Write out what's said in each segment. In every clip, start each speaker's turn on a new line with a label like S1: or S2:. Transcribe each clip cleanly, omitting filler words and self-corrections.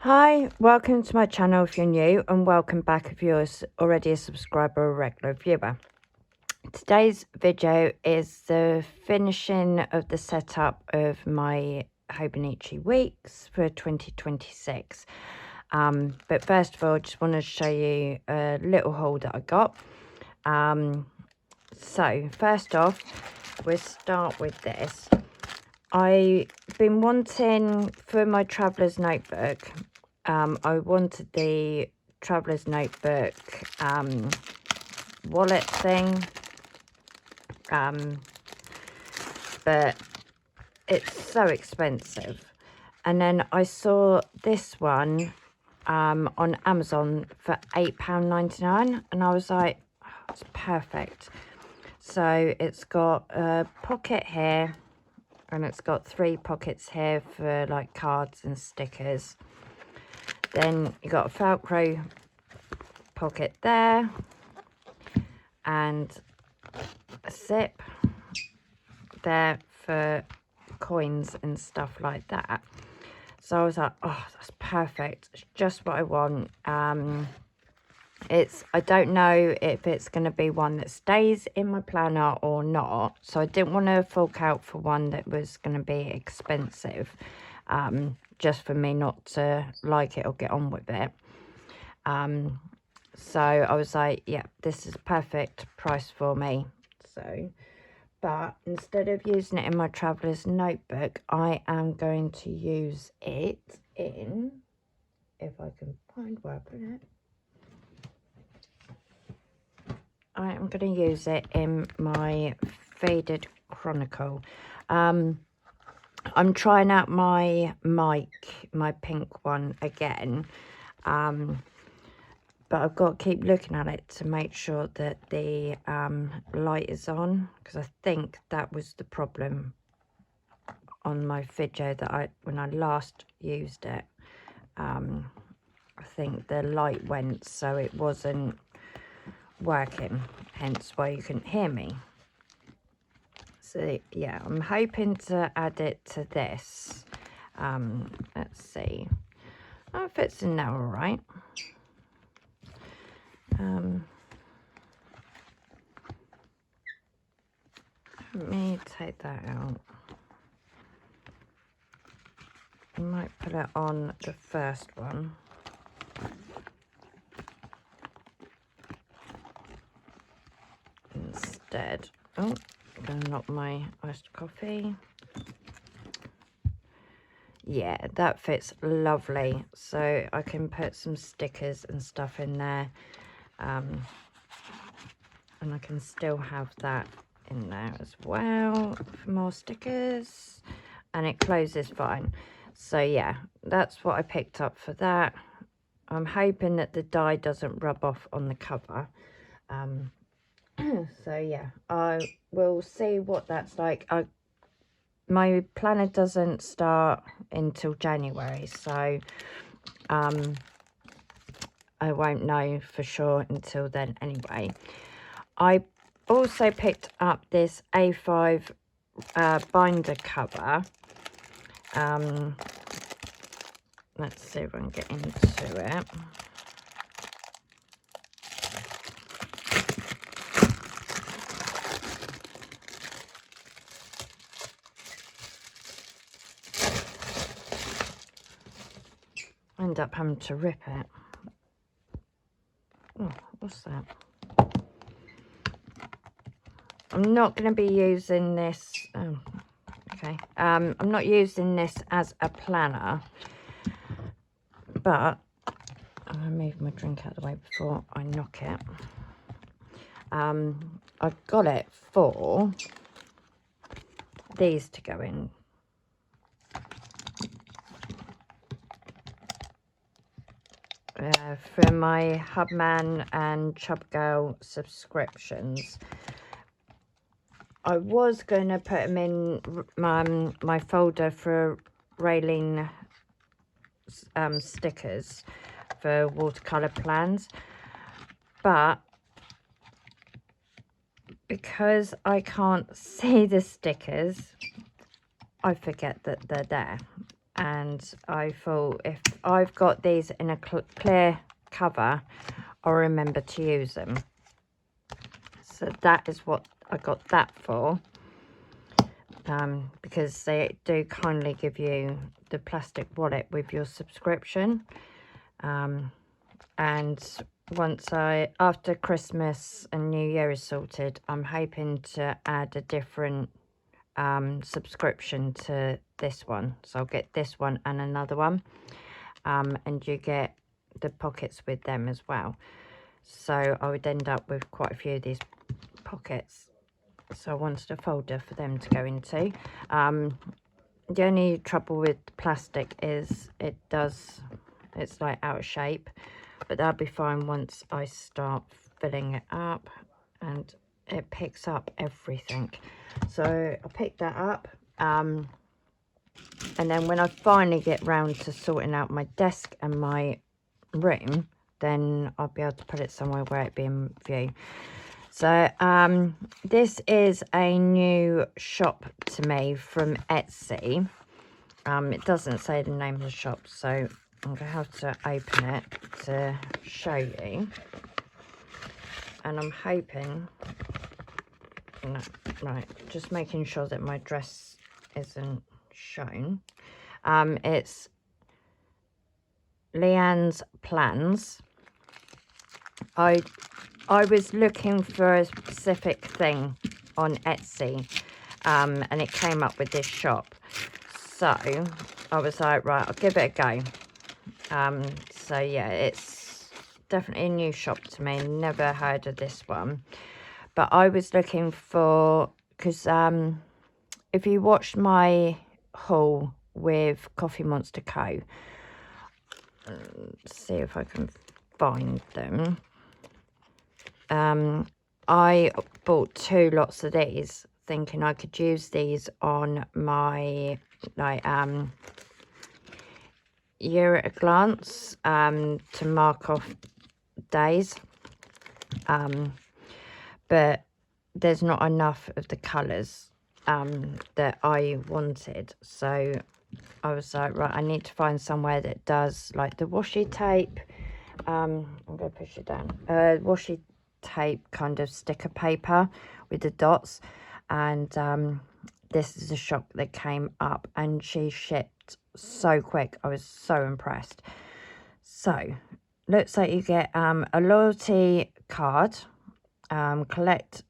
S1: Hi, welcome to my channel if you're new, and welcome back if you're already a subscriber or regular viewer. Today's video is the finishing of the setup of my HOBONICHI weeks for 2026. But first of all, I just want to show you a little haul that I got. So first off, we'll start with this. I've been wanting, for my traveller's notebook, I wanted the traveller's notebook wallet thing, but it's so expensive. And then I saw this one on Amazon for £8.99, and I was like, oh, it's perfect. So it's got a pocket here, and it's got 3 pockets here for like cards and stickers. Then you got a Velcro pocket there, and a zip there for coins and stuff like that. So I was like, oh, that's perfect. It's just what I want. I don't know if it's going to be one that stays in my planner or not. So I didn't want to fork out for one that was going to be expensive. Just for me not to like it or get on with it. So I was like, yeah, this is perfect price for me. So, but instead of using it in my traveller's notebook, I am going to use it in, if I can find where I put it, I am going to use it in my faded chronicle. I'm trying out my mic, my pink one again, but I've got to keep looking at it to make sure that the light is on, because I think that was the problem on my video that when I last used it. I think the light went, so it wasn't working, hence why you couldn't hear me. So yeah, I'm hoping to add it to this. Let's see. Oh, it fits in there all right. Let me take that out. I might put it on the first one. Instead. Oh, I'm going to knock my iced coffee. Yeah, that fits lovely. So I can put some stickers and stuff in there. And I can still have that in there as well for more stickers. And it closes fine. So yeah, that's what I picked up for that. I'm hoping that the dye doesn't rub off on the cover. So yeah, I will see what that's like. My planner doesn't start until January, so I won't know for sure until then anyway. I also picked up this A5 binder cover. Let's see if I can get into it. End up having to rip it. Oh, what's that? I'm not going to be using this. Oh, okay. I'm not using this as a planner, but I'm going to move my drink out of the way before I knock it. I've got it for these to go in. For my Hubman and Chub Girl subscriptions. I was going to put them in my folder for Raylene stickers for watercolour plans, but because I can't see the stickers, I forget that they're there. and I thought if I've got these in a clear cover, I'll remember to use them. So that is what I got that for, because they do kindly give you the plastic wallet with your subscription. And once after Christmas and New Year is sorted, I'm hoping to add a different subscription to this one. So I'll get this one and another one, and you get the pockets with them as well. So I would end up with quite a few of these pockets. So I wanted a folder for them to go into. The only trouble with plastic is it's like out of shape, but that'll be fine once I start filling it up, and it picks up everything. So I picked that up, and then when I finally get round to sorting out my desk and my room, then I'll be able to put it somewhere where it'd be in view. So this is a new shop to me from Etsy. It doesn't say the name of the shop, so I'm going to have to open it to show you. And I'm hoping, no, right, just making sure that my dress isn't shown. It's Leanne's Plans. I was looking for a specific thing on Etsy, and it came up with this shop. So I was like, right, I'll give it a go. So yeah, it's definitely a new shop to me. Never heard of this one. But I was looking for, because if you watched my haul with Coffee Monster Co., let's see if I can find them. I bought 2 lots of these, thinking I could use these on my year at a glance, to mark off days, but there's not enough of the colours that I wanted. So I was like, right, I need to find somewhere that does like the washi tape. I'm gonna push it down. Washi tape kind of sticker paper with the dots, and this is a shop that came up, and she shipped so quick. I was so impressed. So looks like you get a loyalty card, collect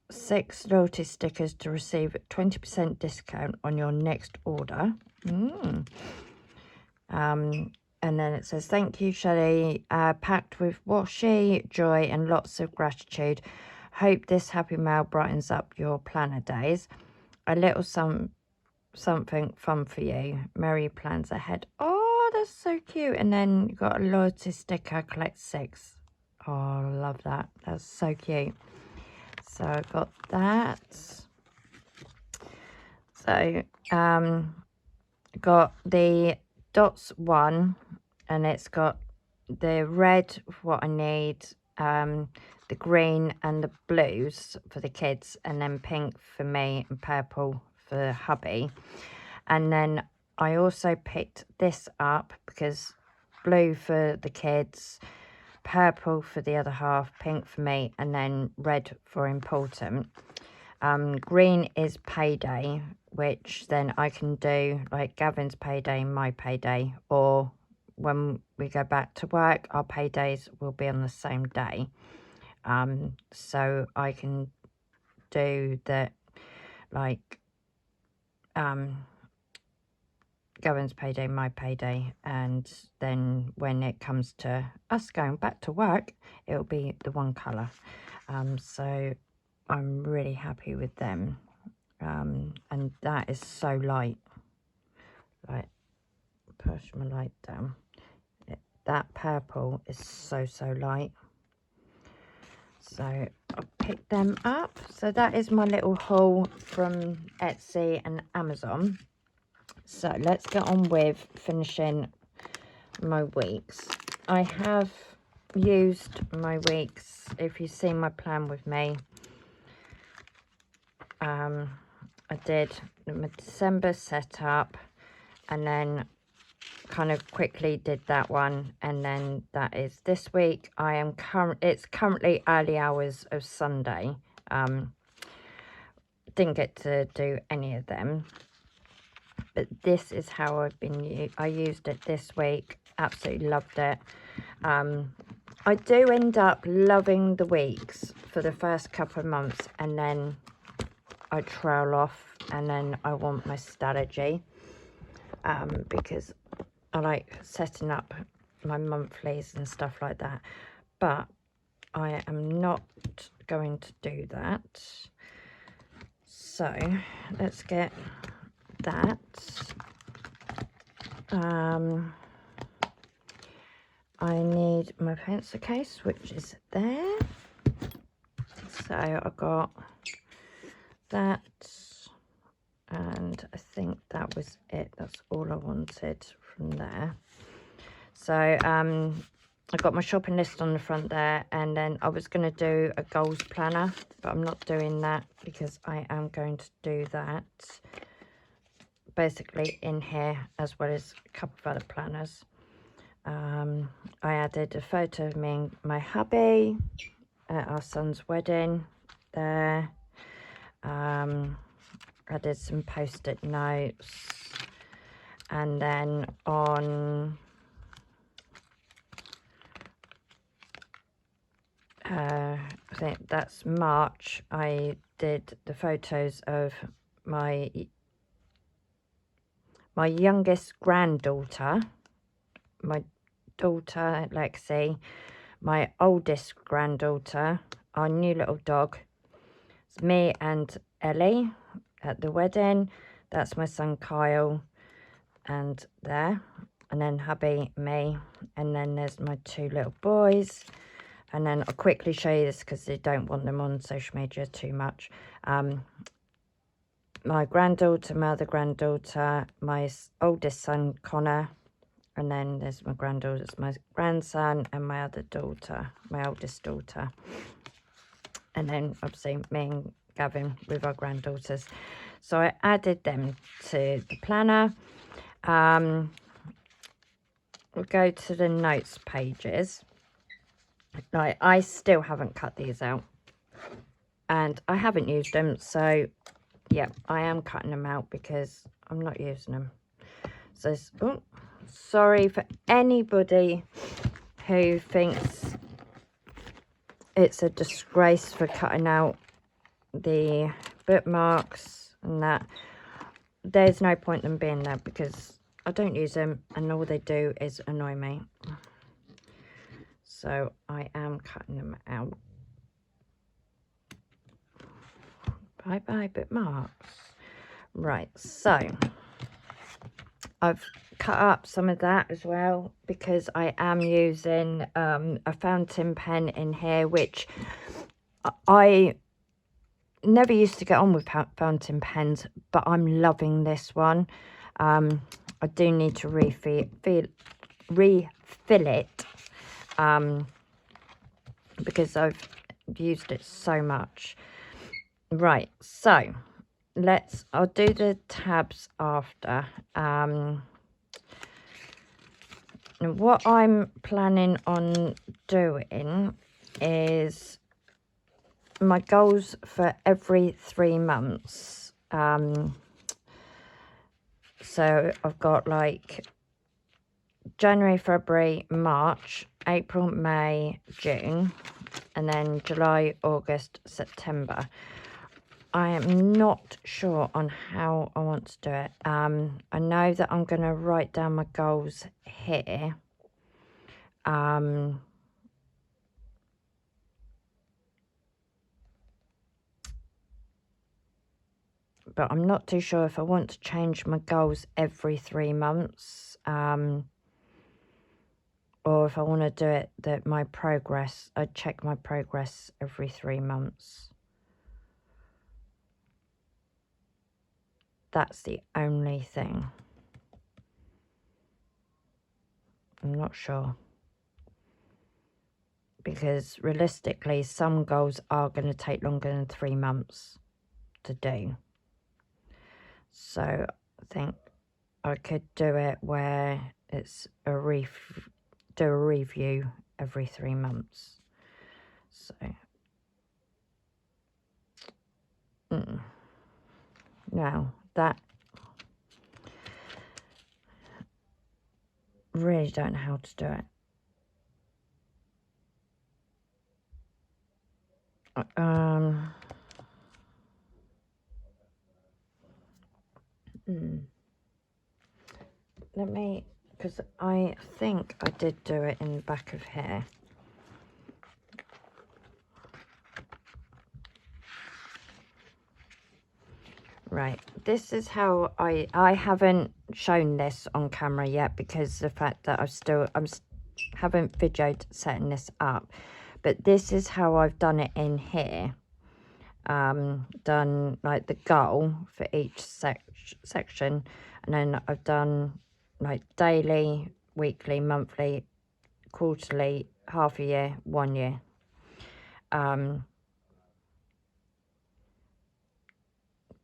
S1: 6 loyalty stickers to receive 20% discount on your next order. And then it says, thank you, Shelley, packed with washi, joy and lots of gratitude. Hope this happy mail brightens up your planner days. A little something fun for you. Merry plans ahead. Oh, that's so cute. And then you got a loyalty sticker, collect 6. Oh, I love that. That's so cute. So I got that. So got the dots one, and it's got the red, what I need, the green and the blues for the kids, and then pink for me and purple for hubby. And then I also picked this up because blue for the kids, purple for the other half, pink for me, and then red for important. Green is payday, which then I can do like Gavin's payday, my payday, or when we go back to work, our paydays will be on the same day. So I can do that, like Gavin's payday, my payday, and then when it comes to us going back to work, it'll be the one colour. So I'm really happy with them. And that is so light. Like, push my light down. That purple is so light. So I'll pick them up. So that is my little haul from Etsy and Amazon. So let's get on with finishing my weeks. I have used my weeks. If you've seen my plan with me, I did my December setup, and then kind of quickly did that one, and then that is this week. It's currently early hours of Sunday. Didn't get to do any of them, but this is how I used it this week. Absolutely loved it. I do end up loving the weeks for the first couple of months, and then I trail off, and then I want my strategy, because I like setting up my monthlies and stuff like that, but I am not going to do that. So let's get that. I need my pencil case, which is there. So I got that, and I think that was it. That's all I wanted from there. So I got my shopping list on the front there, and then I was going to do a goals planner, but I'm not doing that because I am going to do that basically in here, as well as a couple of other planners. I added a photo of me and my hubby at our son's wedding there. I did some post-it notes, and then on I think that's March, I did the photos of my youngest granddaughter, my daughter Lexi, my oldest granddaughter, our new little dog. It's me and Ellie at the wedding. That's my son Kyle, and there, and then hubby, me, and then there's my two little boys. And then I'll quickly show you this because they don't want them on social media too much. My granddaughter, my other granddaughter, my oldest son Connor, and then there's my granddaughter's my grandson, and my other daughter, my oldest daughter. And then obviously me and Gavin with our granddaughters. So I added them to the planner. We'll go to the notes pages. Right, I still haven't cut these out, and I haven't used them, so yeah, I am cutting them out because I'm not using them. So sorry for anybody who thinks it's a disgrace for cutting out the bookmarks and that. There's no point in them being there because I don't use them, and all they do is annoy me. So I am cutting them out. Bye bye bookmarks. Right, so I've cut up some of that as well because I am using a fountain pen in here, which I never used to get on with fountain pens, but I'm loving this one. I do need to refill it. Because I've used it so much. Right, so I'll do the tabs after. And what I'm planning on doing is my goals for every 3 months. So I've got like January, February, March, April, May, June, and then July, August, September. I am not sure on how I want to do it. I know that I'm going to write down my goals here. But I'm not too sure if I want to change my goals every 3 months. Or if I want to do it that my progress, I check my progress every 3 months. That's the only thing. I'm not sure. Because realistically, some goals are going to take longer than 3 months to do. So I think I could do it where it's do a review every 3 months. So now that really don't know how to do it. Let me, because I think I did do it in the back of here. Right, this is how I haven't shown this on camera yet because the fact that haven't videoed setting this up, but this is how I've done it in here. Done like the goal for each section, and then I've done like daily, weekly, monthly, quarterly, half a year, 1 year. But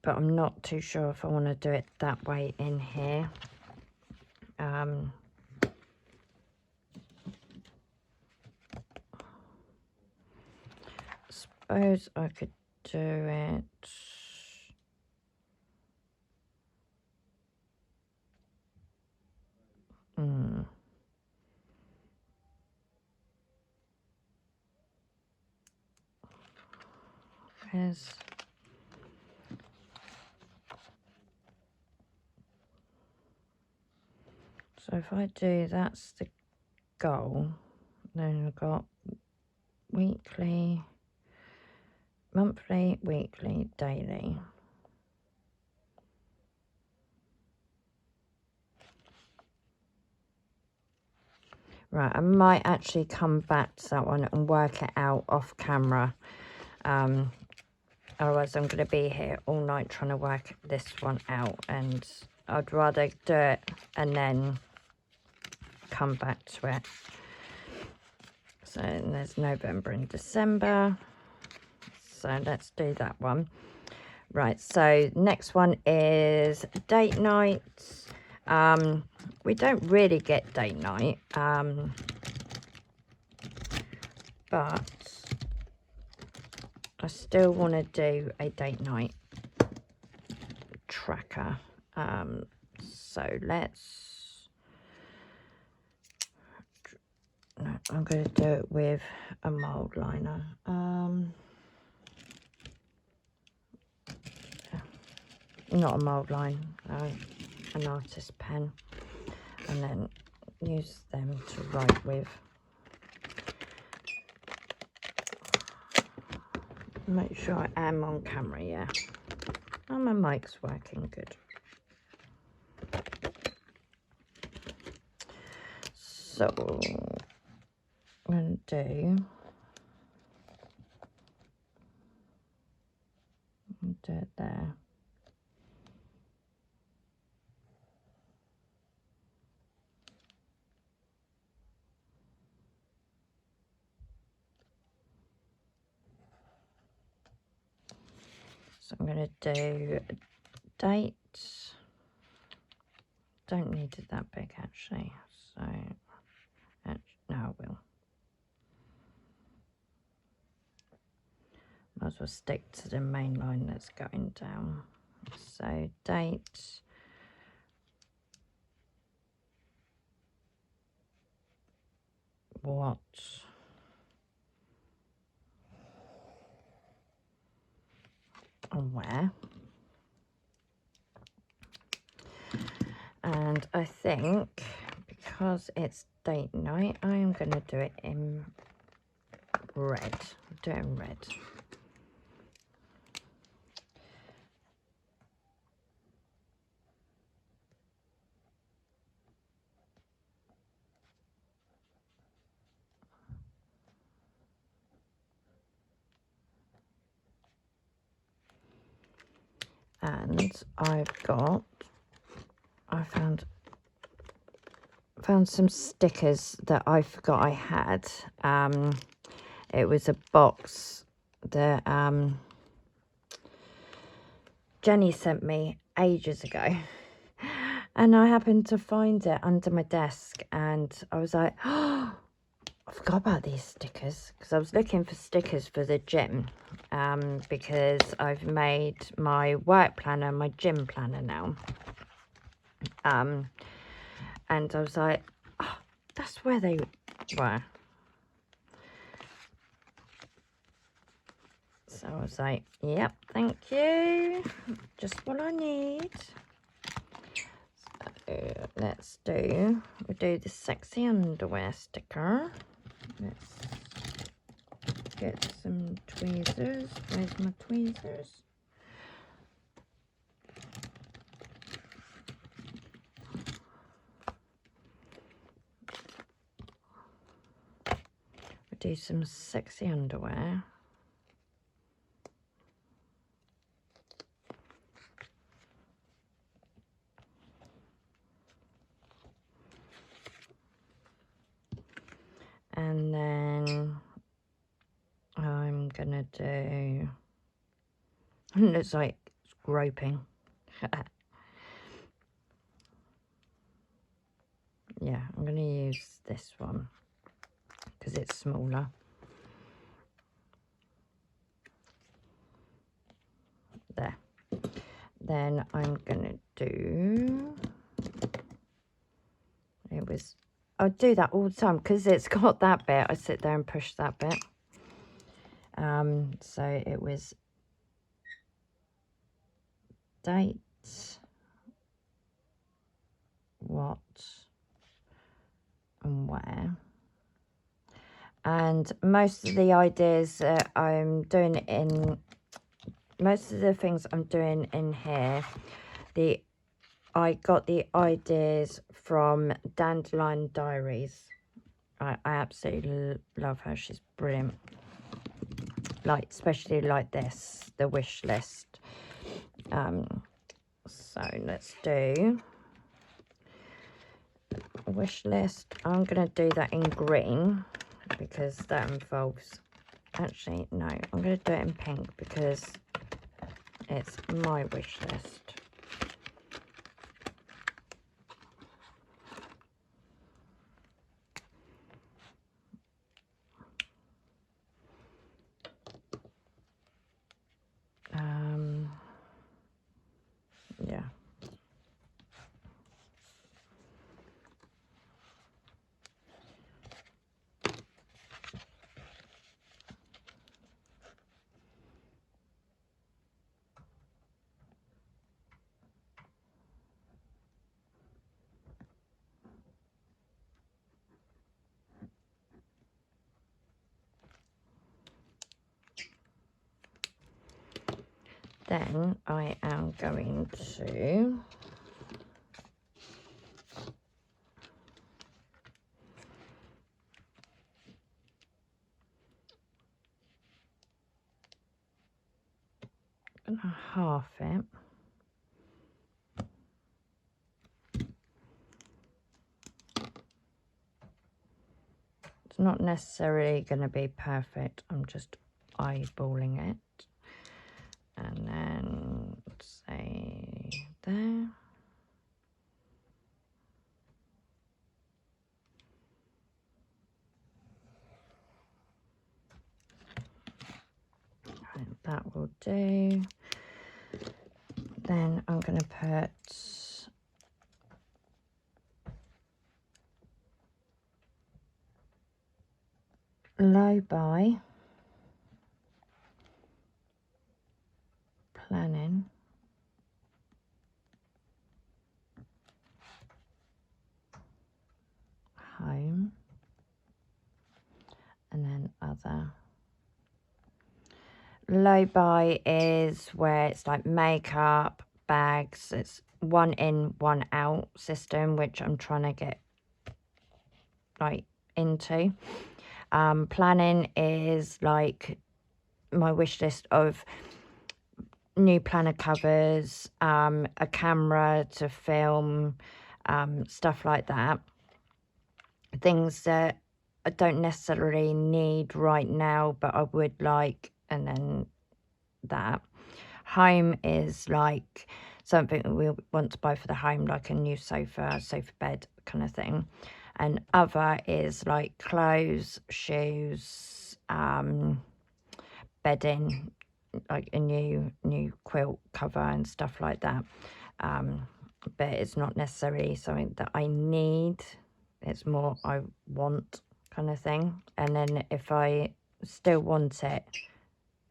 S1: I'm not too sure if I want to do it that way in here. Suppose I could do it. So if I do, that's the goal. Then I've got weekly, monthly, weekly, daily. Right, I might actually come back to that one and work it out off camera. Otherwise I'm going to be here all night trying to work this one out, and I'd rather do it and then come back to it. So there's November and December. So let's do that one. Right, so next one is date nights. We don't really get date night, but I still want to do a date night tracker. So let's, no, I'm going to do it with a mild liner. Not a mild line, an artist pen, and then use them to write with. Make sure I am on camera, yeah. And my mic's working good. So I'm going to do it there. So I'm going to do dates. Don't need it that big actually. So no, I will. Might as well stick to the main line that's going down. So date. What? And where? And I think because it's date night, I am going to do it in red. Do it in red. And I found some stickers that I forgot I had. It was a box that Jenny sent me ages ago, And I happened to find it under my desk, and I was like, oh, I forgot about these stickers, because I was looking for stickers for the gym, because I've made my work planner my gym planner now. And I was like, oh, that's where they were. So I was like, yep, thank you. Just what I need. So we'll do the sexy underwear sticker. Let's get some tweezers. Where's my tweezers? We'll do some sexy underwear. And then I'm gonna do, it looks like it's groping. Yeah, I'm gonna use this one because it's smaller. There. Then I'm gonna do, I do that all the time because it's got that bit. I sit there and push that bit. So it was date, what, and where. And most of the ideas that I'm doing in, most of the things I'm doing in here, I got the ideas from Dandelion Diaries. I absolutely love her. She's brilliant. Like, especially like this, the wish list. So let's do a wish list. I'm going to do that in green because that involves, actually, no, I'm going to do it in pink because it's my wish list. Yeah. Then I am going to half it. It's not necessarily going to be perfect. I'm just eyeballing it. And then say there. And that will do. Then I'm going to put low buy, planning, home, and then other. Low buy is where it's like makeup, bags. It's one in, one out system, which I'm trying to get like into. Planning is like my wish list of new planner covers, a camera to film, stuff like that. Things that I don't necessarily need right now, but I would like, and then that. Home is like something we want to buy for the home, like a new sofa bed kind of thing. And other is like clothes, shoes, bedding, like a new quilt cover and stuff like that. But it's not necessarily something that I need. It's more I want kind of thing. And then if I still want it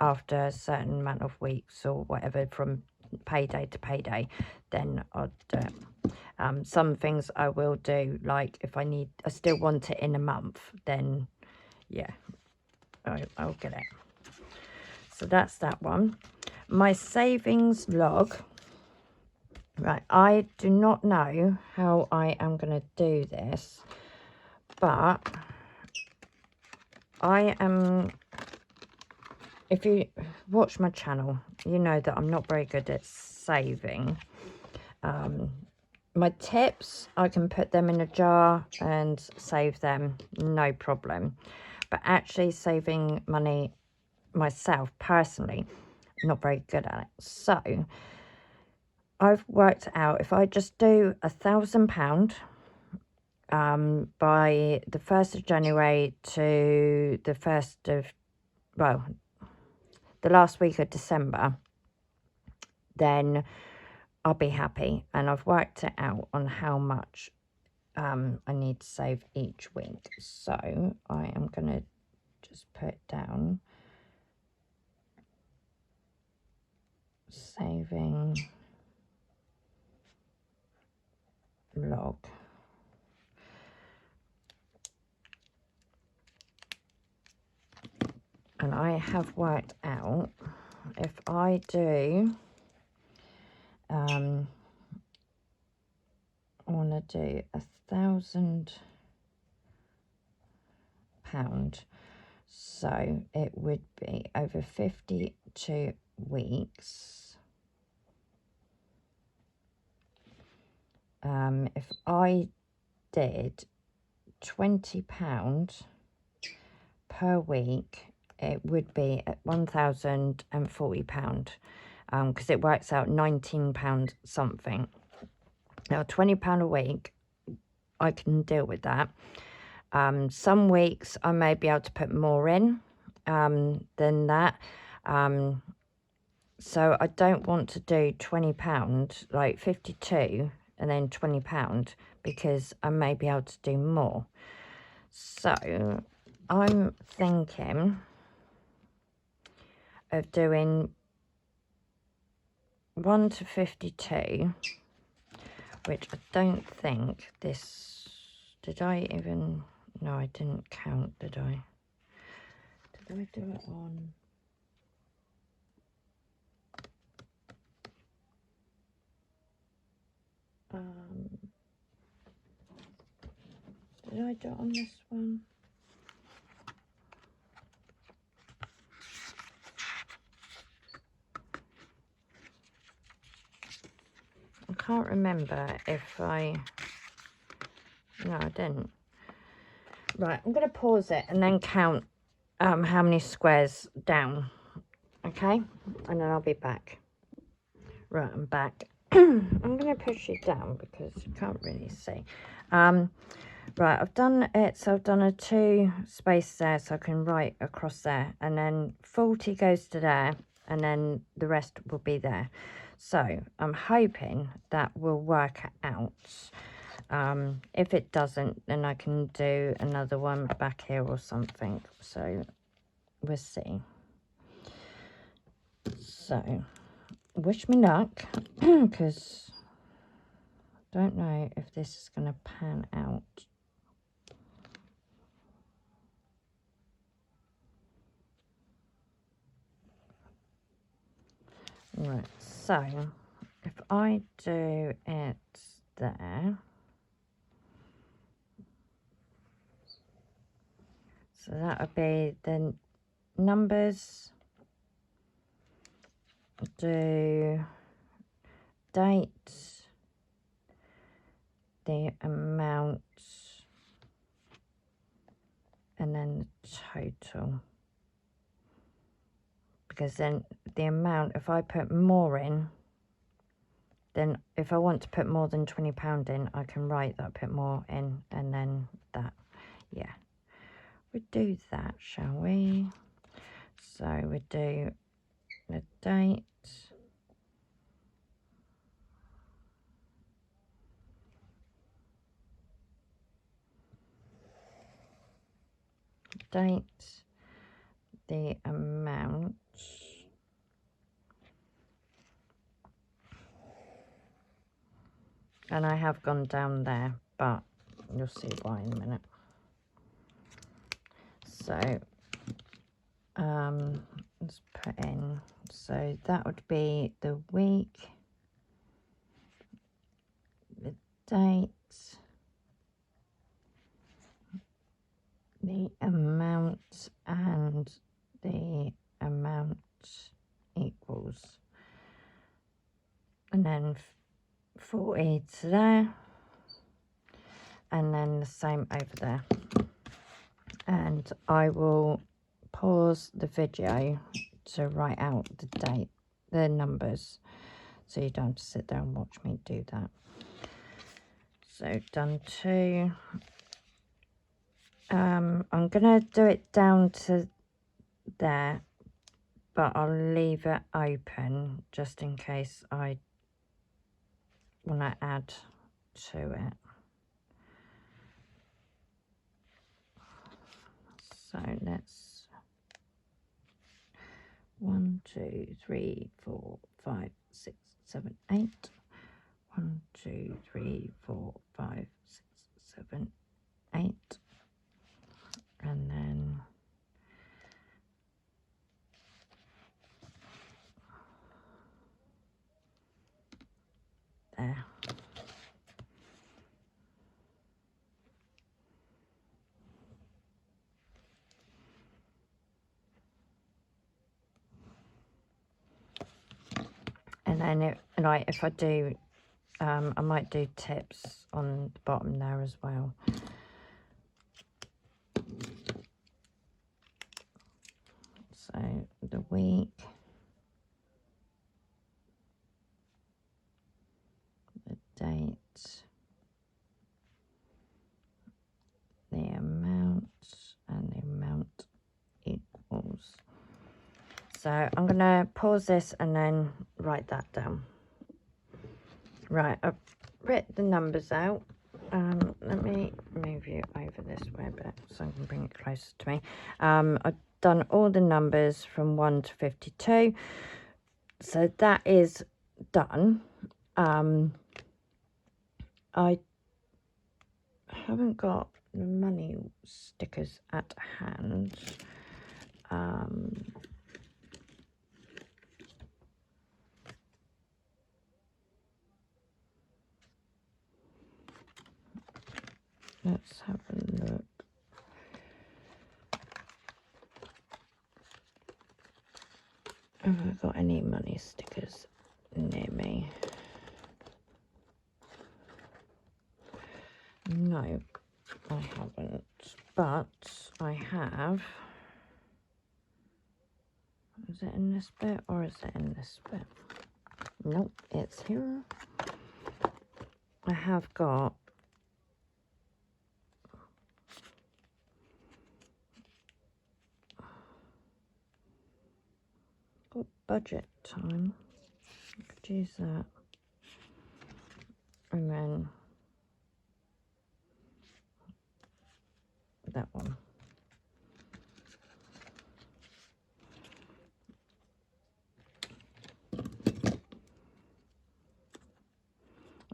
S1: after a certain amount of weeks or whatever, from payday to payday, then I'll do it. Some things I will do, like if I still want it in a month, then yeah, I'll get it. So that's that one. My savings log. Right, I do not know how I am going to do this, but I am, if you watch my channel, you know that I'm not very good at saving. My tips, I can put them in a jar and save them, no problem. But actually saving money myself, personally, not very good at it. So I've worked out, if I just do £1,000 by the 1st of January to the 1st of, well, the last week of December, then I'll be happy. And I've worked it out on how much I need to save each week. So I am going to just put down saving log. And I have worked out, if I do, I want to do £1,000. So it would be over 52 weeks. If I did £20 per week, it would be at £1,040, because it works out £19 something. Now, £20 a week, I can deal with that. Some weeks I may be able to put more in than that. So I don't want to do £20, like 52 and then £20, because I may be able to do more. So I'm thinking of doing 1 to 52, which I don't think this, did I even, no, I didn't count, did I? Did I do it on? Did I do it on this one? I can't remember if I, no, I didn't. Right, I'm going to pause it and then count how many squares down, okay? And then I'll be back. Right, I'm back. I'm going to push it down because you can't really see. Right, I've done it, so I've done a 2 space there, so I can write across there, and then 40 goes to there, and then the rest will be there. So I'm hoping that will work out. If it doesn't, then I can do another one back here or something. So we'll see. So wish me luck, because I don't know if this is going to pan out. Right, so if I do it there, so that would be the numbers, do date, the amount, and then the total. because then the amount, if I put more in, then if I want to put more than £20 in, I can write that I put more in, and then that, yeah. We'll do that, shall we? So we do the date, the amount, and I have gone down there, but you'll see why in a minute. So let's put in, so that would be the week, the date, the amount, and the amount equals, and then 40 to there, and then the same over there. And I will pause the video to write out the date, the numbers, so you don't have to sit there and watch me do that. So done 2. I'm gonna do it down to there, but I'll leave it open just in case I want to add to it. So let's 1, 2, 3, 4, 5, 6, 7, 8. 1, 2, 3, 4, 5, 6, 7, 8. And then there. And then if I do, I might do tips on the bottom there as well. So the week, the date, the amount, and the amount equals. So I'm going to pause this and then write that down. Right, I've written the numbers out. Let me move you over this way a bit so I can bring it closer to me. I've done all the numbers from 1 to 52. So that is done. I haven't got the money stickers at hand. Let's have a look. Have I got any money stickers near me? No, I haven't, but I have. Is it in this bit or is it in this bit? Nope, it's here. I have got budget time. I could use that. And then that one.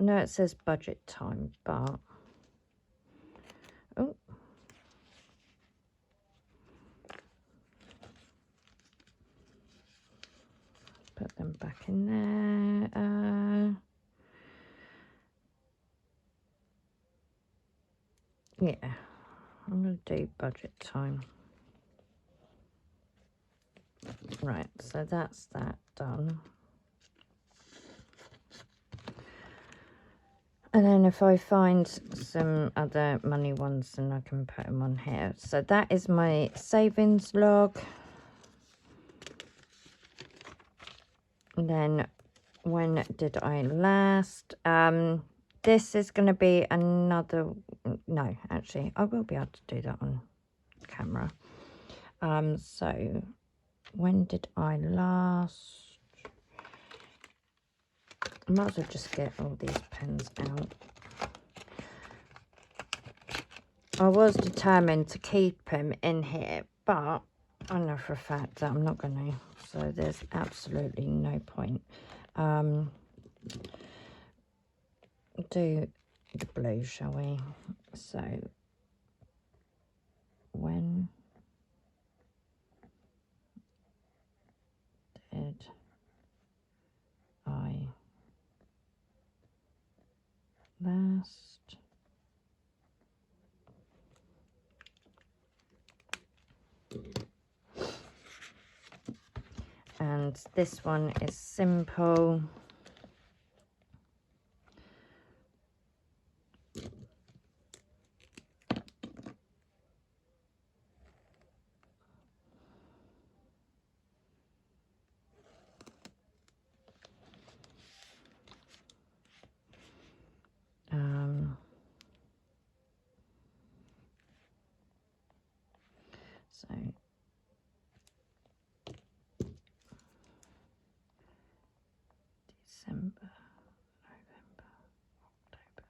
S1: I know it says budget time, but oh, put them back in there. Yeah, I'm going to do budget time. Right, so that's that done. And then if I find some other money ones, then I can put them on here. So that is my savings log. And then when did I last? This is going to be another, no, actually, I will be able to do that on camera. So when did I last? I might as well just get all these pens out. I was determined to keep him in here, but I know for a fact that I'm not going to, so there's absolutely no point. Do the blue, shall we? So when did I last and this one is simple. So December, November, October.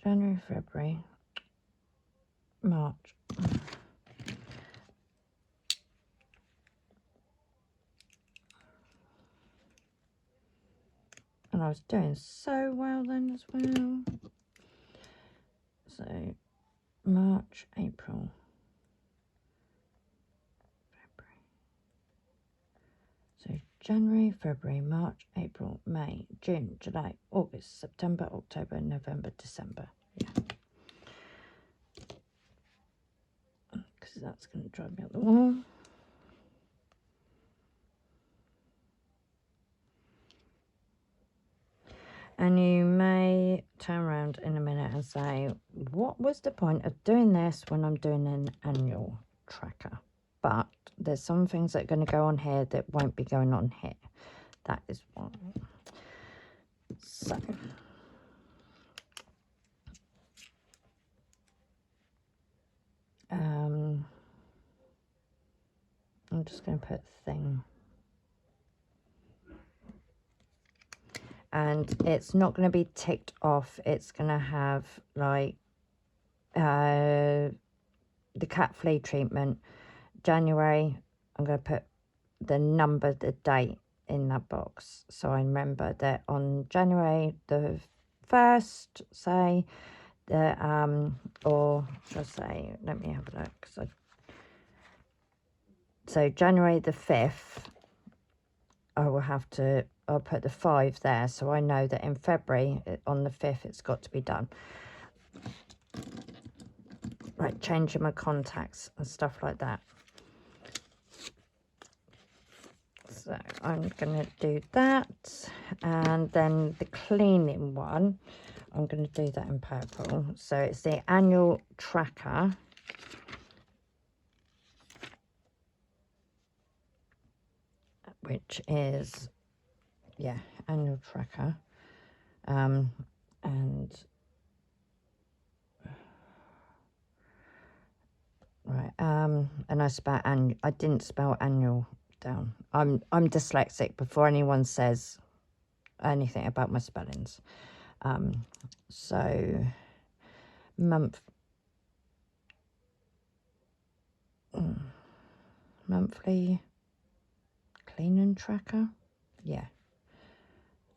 S1: January, February, March. And I was doing so well then as well. So March, April, February. So January, February, March, April, May, June, July, August, September, October, November, December. Yeah. Because that's going to drive me up the wall. And you may turn around in a minute and say, what was the point of doing this when I'm doing an annual tracker? But there's some things that are going to go on here that won't be going on here. That is one. So I'm just going to put thing. And it's not going to be ticked off. It's going to have like the cat flea treatment. January, I'm going to put the number, the date in that box. So I remember that on January the 1st, say, the, or should I say, let me have a look. So January the 5th, I will have to, I'll put the 5 there, so I know that in February, on the 5th, it's got to be done. Like changing my contacts and stuff like that. So I'm going to do that. And then the cleaning one, I'm going to do that in purple. So it's the annual tracker. Which is, yeah, annual tracker. And right, and I didn't spell annual down. I'm dyslexic before anyone says anything about my spellings. So monthly cleaning tracker, yeah.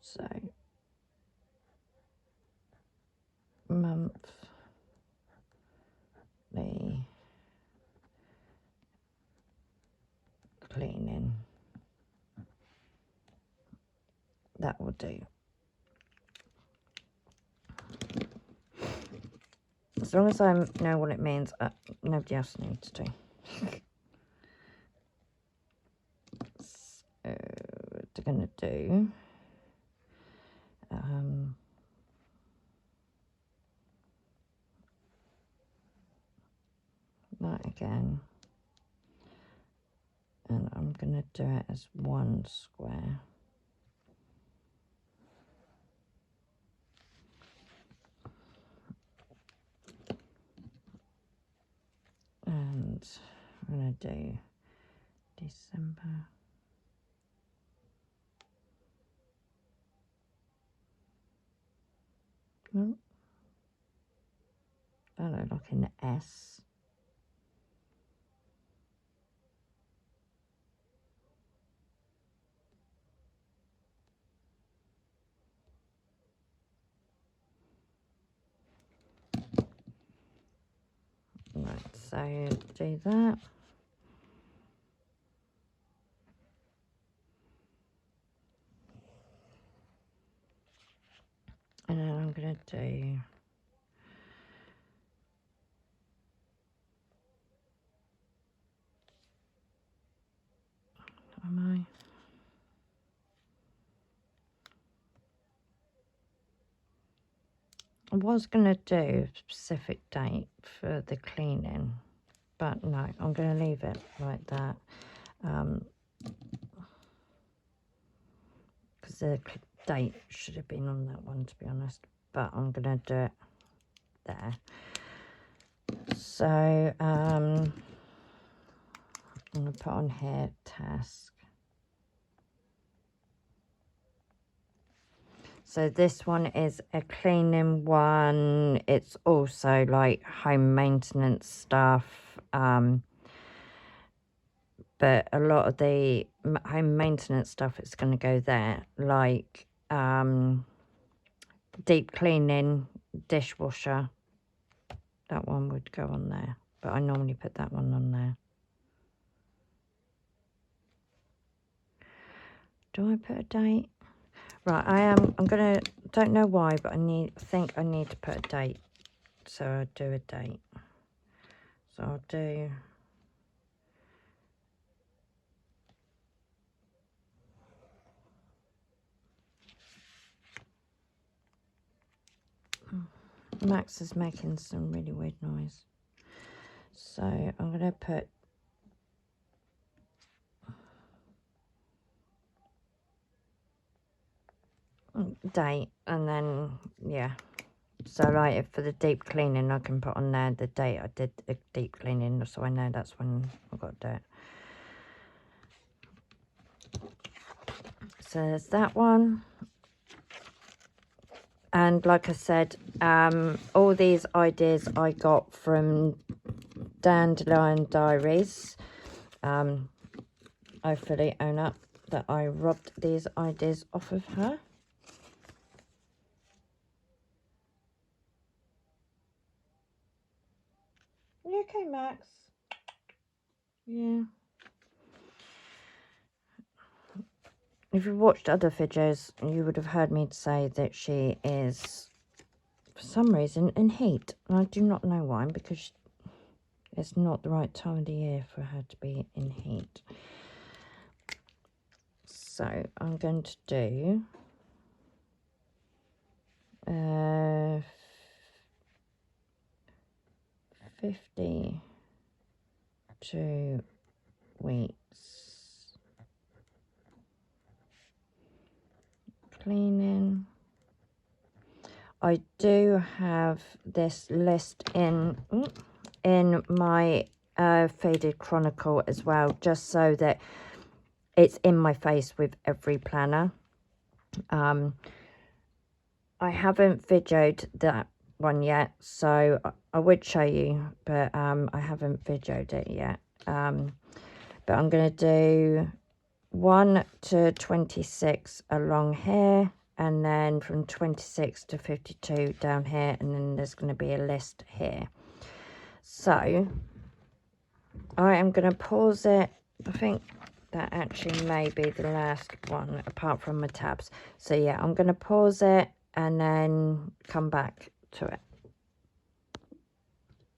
S1: So monthly cleaning, that will do. As long as I know what it means, nobody else needs to. So we're going to do that again, and I'm going to do it as one square. And I'm going to do December. Oh, that looked like an S. Right, so do that. And then I'm going to do I was going to do a specific date for the cleaning, but no, I'm going to leave it like that. Because the date should have been on that one, to be honest, but I'm going to do it there. So I'm going to put on here task. So this one is a cleaning one. It's also like home maintenance stuff. But a lot of the home maintenance stuff is going to go there. Like deep cleaning, dishwasher. That one would go on there. But I normally put that one on there. Do I put a date? Right, I'm gonna, don't know why, but I think I need to put a date. So I'll do a date. So I'll do, Max is making some really weird noise. So I'm gonna put date, and then yeah. So like for the deep cleaning, I can put on there the date I did the deep cleaning, so I know that's when I've got to do it. So there's that one. And like I said, all these ideas I got from Dandelion Diaries. I fully own up that I robbed these ideas off of her. You okay, Max? Yeah. If you've watched other videos, you would have heard me say that she is, for some reason, in heat. And I do not know why, because it's not the right time of the year for her to be in heat. So I'm going to do 52 weeks cleaning. I do have this list in my Faded Chronicle as well, just so that it's in my face with every planner. I haven't videoed that one yet, so I would show you, but I haven't videoed it yet. But I'm going to do 1 to 26 along here, and then from 26 to 52 down here, and then there's going to be a list here. So I am going to pause it. I think that actually may be the last one apart from my tabs. So yeah, I'm going to pause it and then come back to it.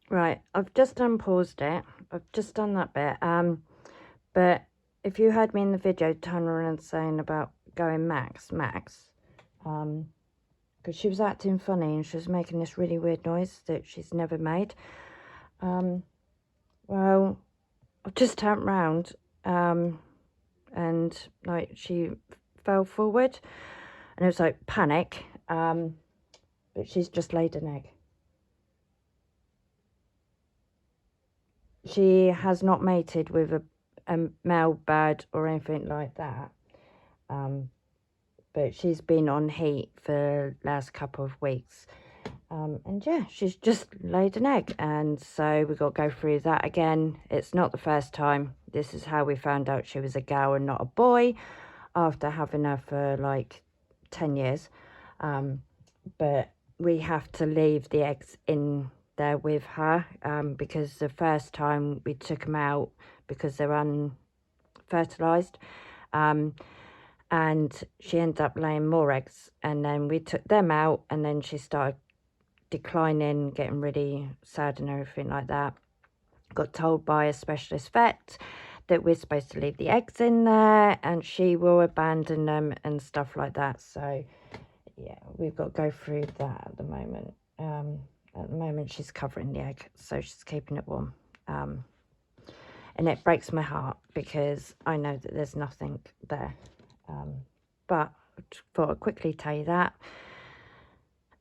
S1: Right, I've just unpaused it. I've just done that bit. But if you heard me in the video turn around saying about going max, because she was acting funny and she was making this really weird noise that she's never made. Well, I just turned round and like she fell forward and it was like panic, but she's just laid an egg. She has not mated with a male bird or anything like that, but she's been on heat for the last couple of weeks. And yeah, she's just laid an egg, and so we've got to go through that again. It's not the first time. This is how we found out she was a girl and not a boy, after having her for like 10 years. But we have to leave the eggs in there with her, because the first time we took them out because they're unfertilized, and she ended up laying more eggs, and then we took them out, and then she started declining, getting really sad and everything like that. Got told by a specialist vet that we're supposed to leave the eggs in there and she will abandon them and stuff like that. So yeah, we've got to go through that at the moment. At the moment she's covering the egg, so she's keeping it warm, and it breaks my heart because I know that there's nothing there, but I thought I'd quickly tell you that,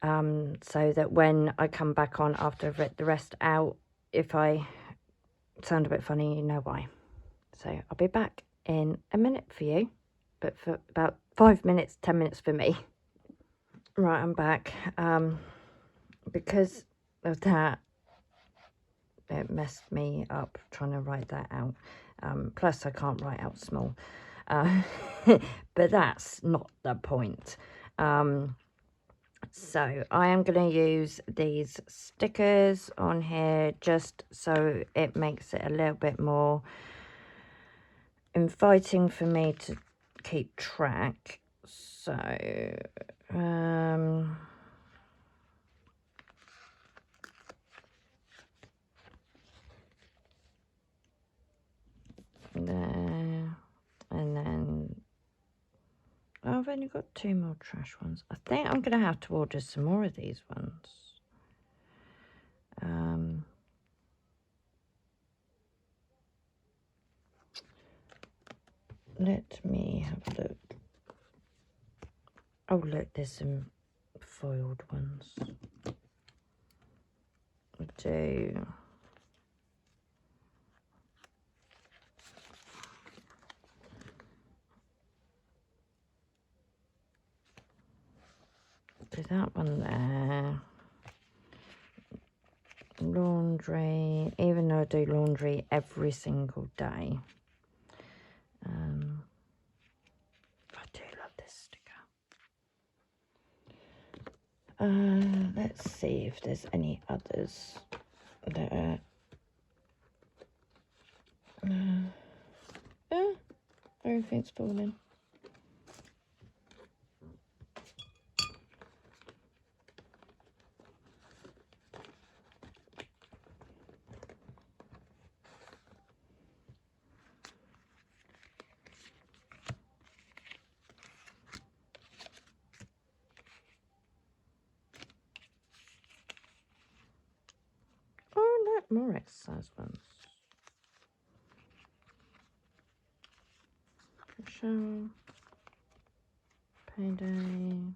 S1: so that when I come back on after I've let the rest out, if I sound a bit funny, you know why. So I'll be back in a minute for you, but for about 5 minutes, 10 minutes for me. Right, I'm back. Because of that, it messed me up trying to write that out. Plus I can't write out small. But that's not the point. So I am going to use these stickers on here just so it makes it a little bit more inviting for me to keep track. So there, and then I've only got 2 more trash ones. I think I'm going to have to order some more of these ones. Let me have a look. Oh, look, there's some foiled ones. I do. Do that one there. Laundry, even though I do laundry every single day. I do love this sticker. Let's see if there's any others that are... everything's falling. Oh, look, more exercise ones. Show, payday.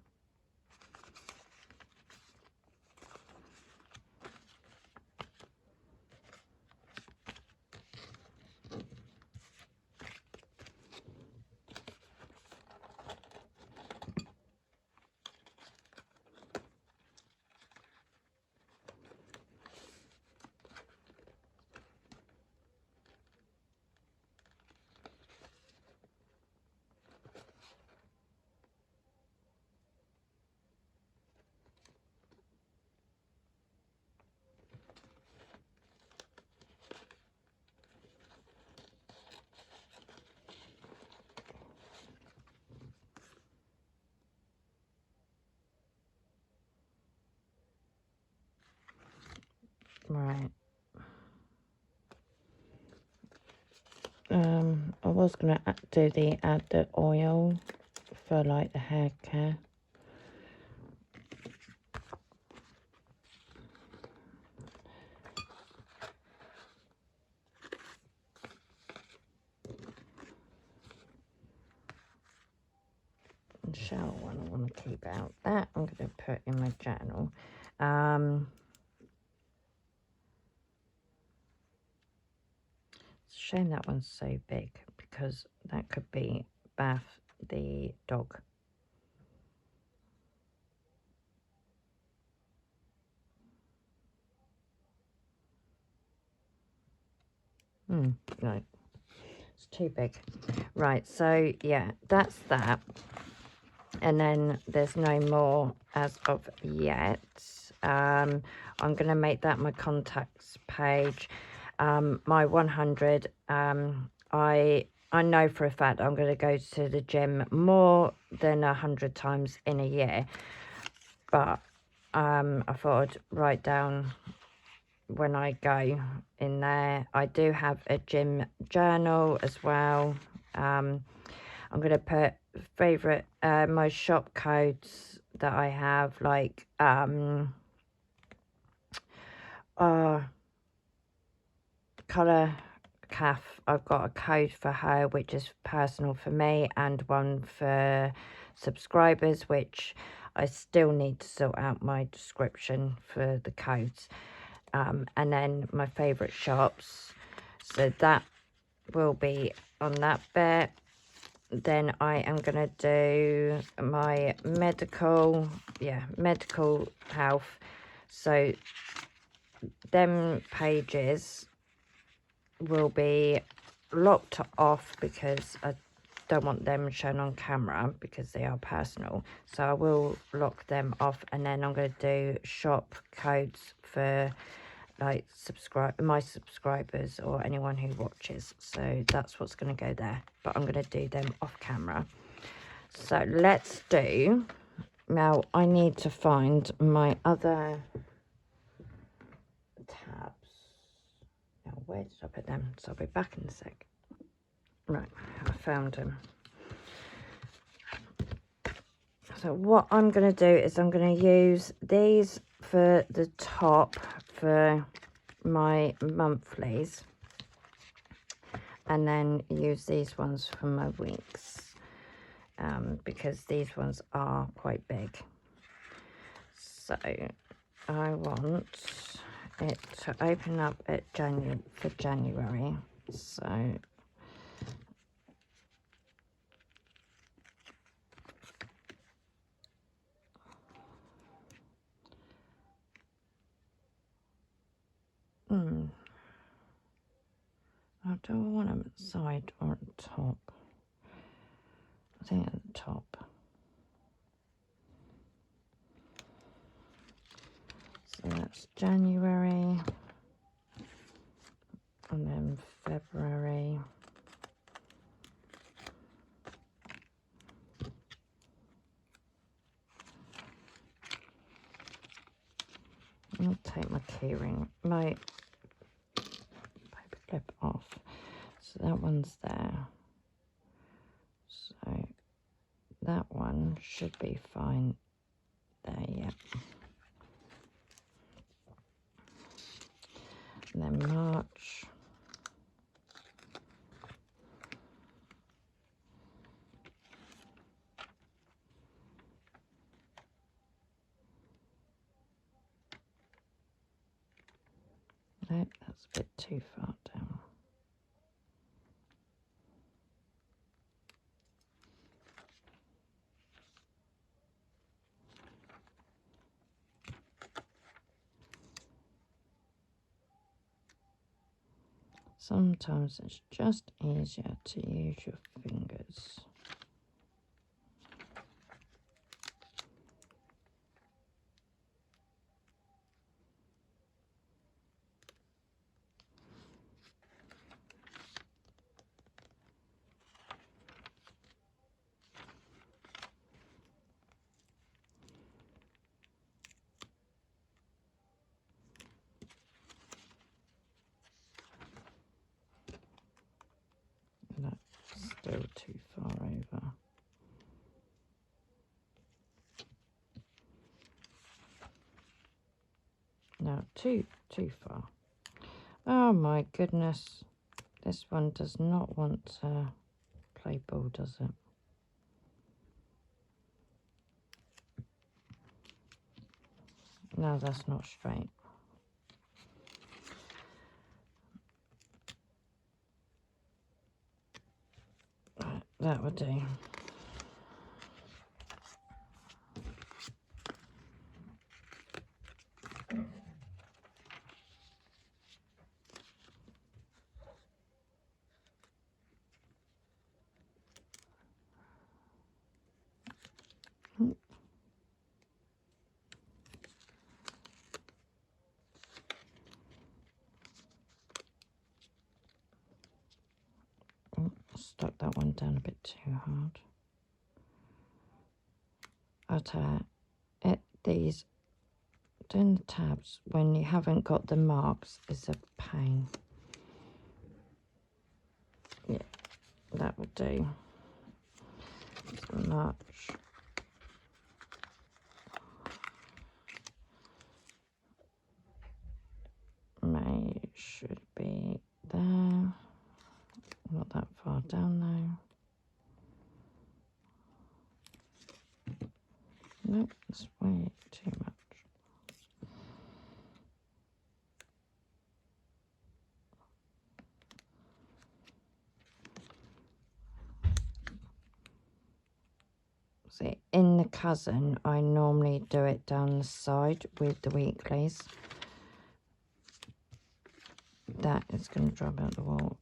S1: Right. I was gonna add the oil for like the hair care. shower one I want to keep out. That I'm going to put in my journal. It's a shame that one's so big, because that could be Bath the dog. No, it's too big. Right, so yeah, that's that. And then there's no more as of yet. I'm going to make that my contacts page. My 100, I know for a fact I'm going to go to the gym more than 100 times in a year. But I thought I'd write down when I go in there. I do have a gym journal as well. I'm going to put favorite my shop codes that I have, like Colour Calf. I've got a code for her which is personal for me, and one for subscribers, which I still need to sort out my description for the codes. And then my favorite shops, so that will be on that bit. Then I am going to do my medical health. So them pages will be locked off because I don't want them shown on camera because they are personal. So I will lock them off, and then I'm going to do shop codes for like my subscribers or anyone who watches. So that's what's going to go there, but I'm going to do them off camera. So let's do, now I need to find my other tabs. Now where did I put them? So I'll be back in a sec. Right, I found them. So what I'm going to do is I'm going to use these for the top for my monthlies, and then use these ones for my weeks, because these ones are quite big. So I want it to open up at January. So do I want them at the side or at the top? I think at the top. So that's January, and then February. I'll take my keyring, my paper clip off. So that one's there. So that one should be fine there, yeah. And then March. Nope, that's a bit too far down. Sometimes it's just easier to use your fingers. That's still too far over. No, too far. Oh my goodness. This one does not want to play ball, does it? No, that's not straight. Right, that would do. Stuck that one down a bit too hard. I'll tell you, these doing the tabs when you haven't got the marks is a pain. Yeah, that would do. So much. May should be there. Not that far down though. Nope, that's way too much. See, in the cousin, I normally do it down the side with the weeklies. That is going to drop out the wall.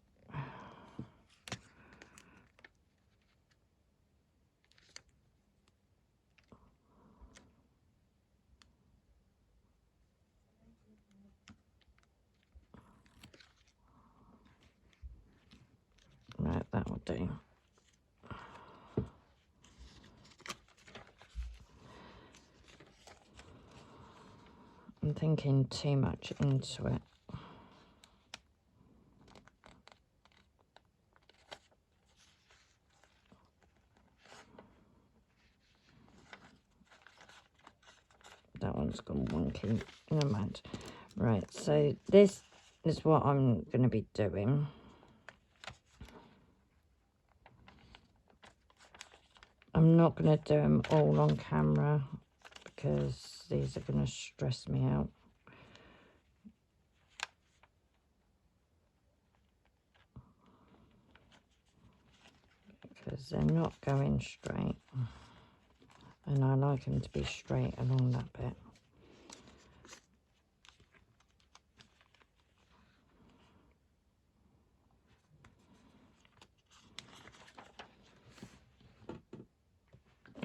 S1: Right, that will do. I'm thinking too much into it. That one's gone wonky. Never mind. Right, so this is what I'm going to be doing. I'm not going to do them all on camera because these are going to stress me out. Because they're not going straight. And I like them to be straight along that bit.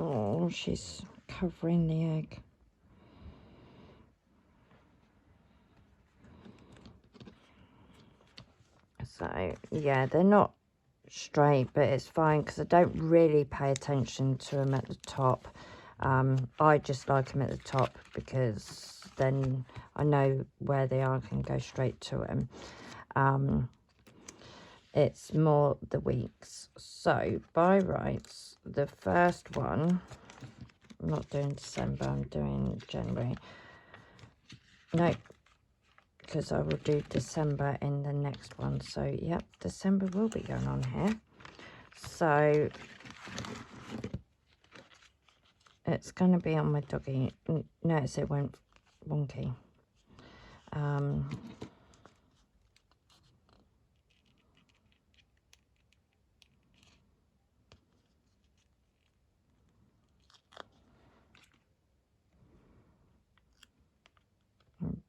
S1: Oh, she's covering the egg. So, yeah, they're not straight, but it's fine because I don't really pay attention to them at the top. I just like them at the top because then I know where they are, I can go straight to them. It's more the weeks. So, by rights, the first one, I'm not doing December, I'm doing January. No, because I will do December in the next one. So, yep, December will be going on here. So, it's going to be on my doggy. Notice it went wonky. I'll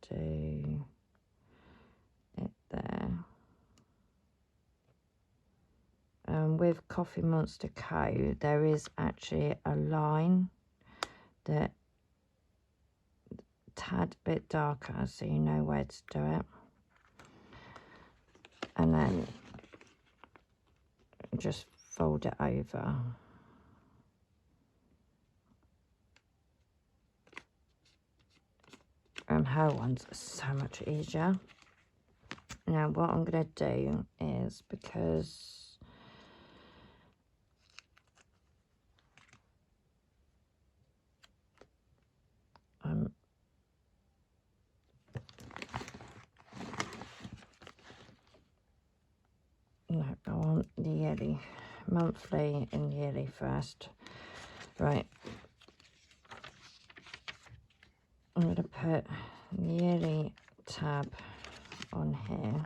S1: do it there. With Coffee Monster Co, there is actually a line that tad bit darker, so you know where to do it. And then just fold it over. Her one's so much easier. Now what I'm going to do is, because no, I want the yearly, monthly and yearly first. Right. I'm going to put the yearly tab on here.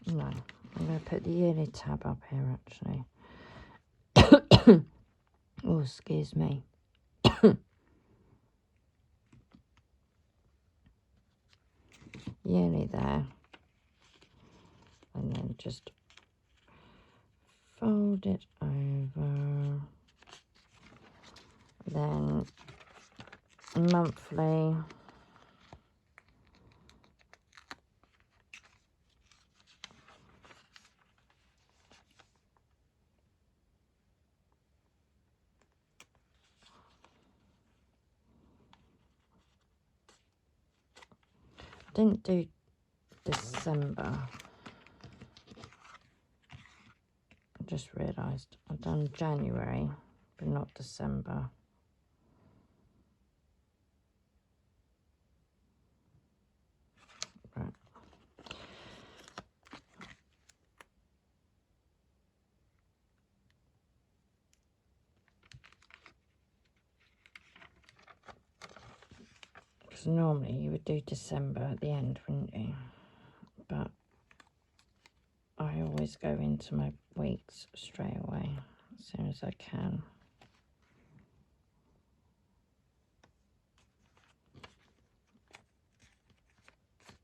S1: No, I'm going to put the yearly tab up here actually. Oh, excuse me. Yearly there. And then just fold it over. Then monthly. I didn't do December. I just realised I've done January, but not December. Right. Because normally you would do December at the end, wouldn't you? But I always go into my weeks straight away as soon as I can.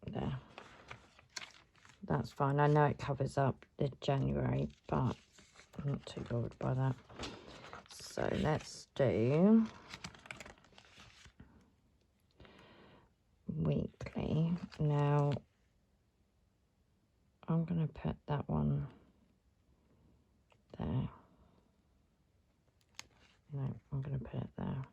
S1: There. That's fine. I know it covers up the January, but I'm not too bothered by that. So let's do weekly. Now I'm going to put that one there. No, I'm going to put it there.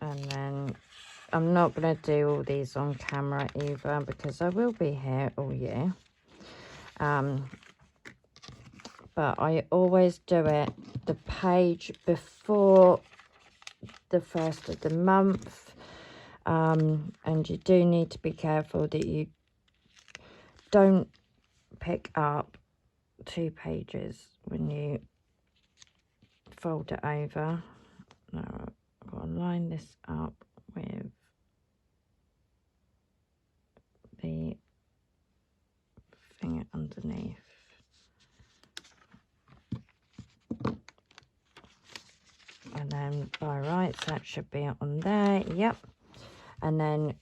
S1: And then I'm not going to do all these on camera either because I will be here all year. But I always do it the page before the first of the month. And you do need to be careful that you don't pick up 2 pages when you fold it over. Now I've got to line this up with the thing underneath. And then by rights that should be on there. Yep. And then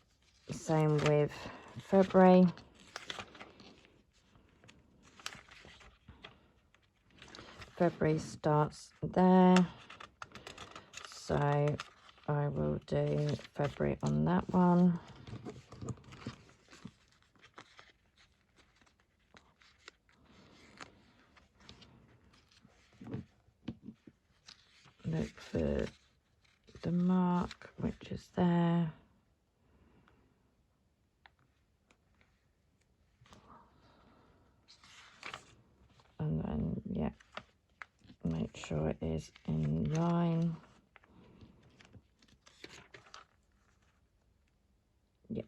S1: same with February. February starts there, so I will do February on that one. Look for the mark, which is there. And then, yeah, make sure it is in line. Yeah.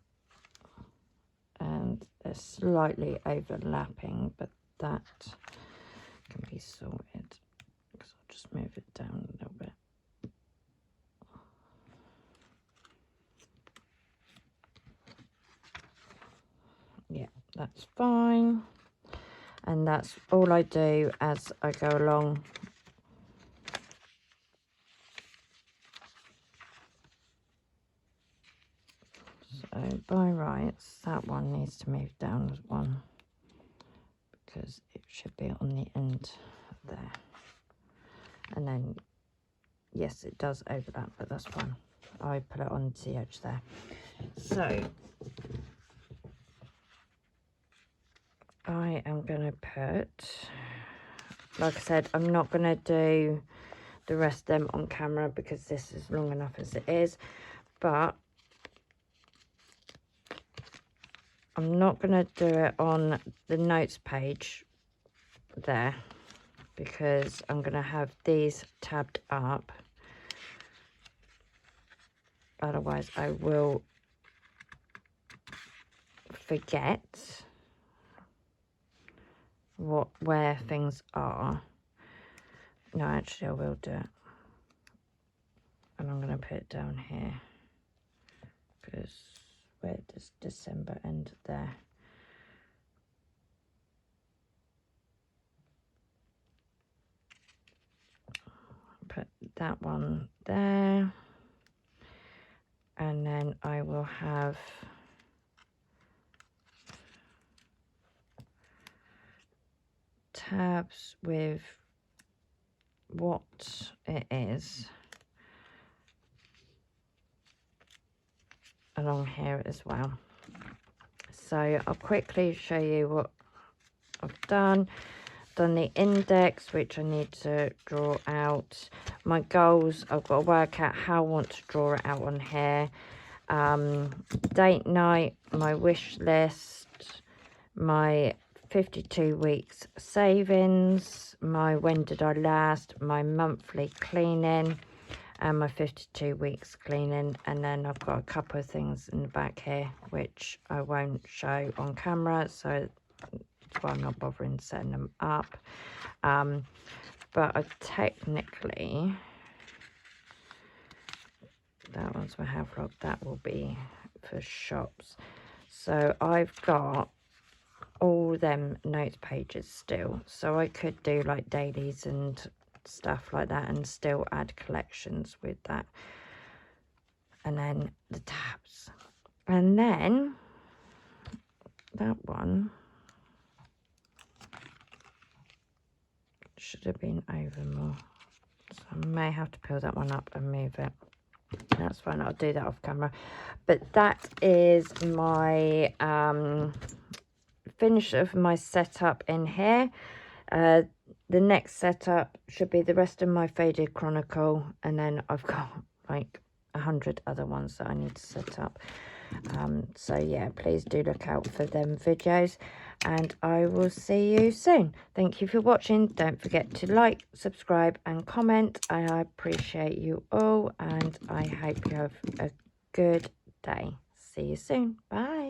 S1: And they're slightly overlapping, but that can be sorted. Because I'll just move it down a little bit. Yeah, that's fine. And that's all I do as I go along. So by rights, that one needs to move down as one because it should be on the end there. And then, yes, it does overlap, but that's fine. I put it on the edge there. So I am going to put, like I said, I'm not going to do the rest of them on camera because this is long enough as it is, but I'm not going to do it on the notes page there because I'm going to have these tabbed up. Otherwise I will forget where things are. No, actually I will do it. And I'm going to put it down here because where does December end? There. Put that one there. And then I will have tabs with what it is along here as well. So I'll quickly show you what I've done. Done the index, which I need to draw out. My goals, I've got to work out how I want to draw it out on here. Date night, my wish list, my 52 weeks savings, my when did I last, my monthly cleaning, and my 52 weeks cleaning. And then I've got a couple of things in the back here which I won't show on camera, so that's why I'm not bothering setting them up. But I technically, that one's my health log, that will be for shops. So I've got all them notes pages still, so I could do like dailies and stuff like that and still add collections with that. And then the tabs, and then that one should have been over more, so I may have to peel that one up and move it. That's fine, I'll do that off camera. But that is my finish of my setup in here. The next setup should be the rest of my faded chronicle, and then I've got like 100 other ones that I need to set up. So yeah, please do look out for them videos, and I will see you soon. Thank you for watching. Don't forget to like, subscribe and comment. I appreciate you all, and I hope you have a good day. See you soon. Bye.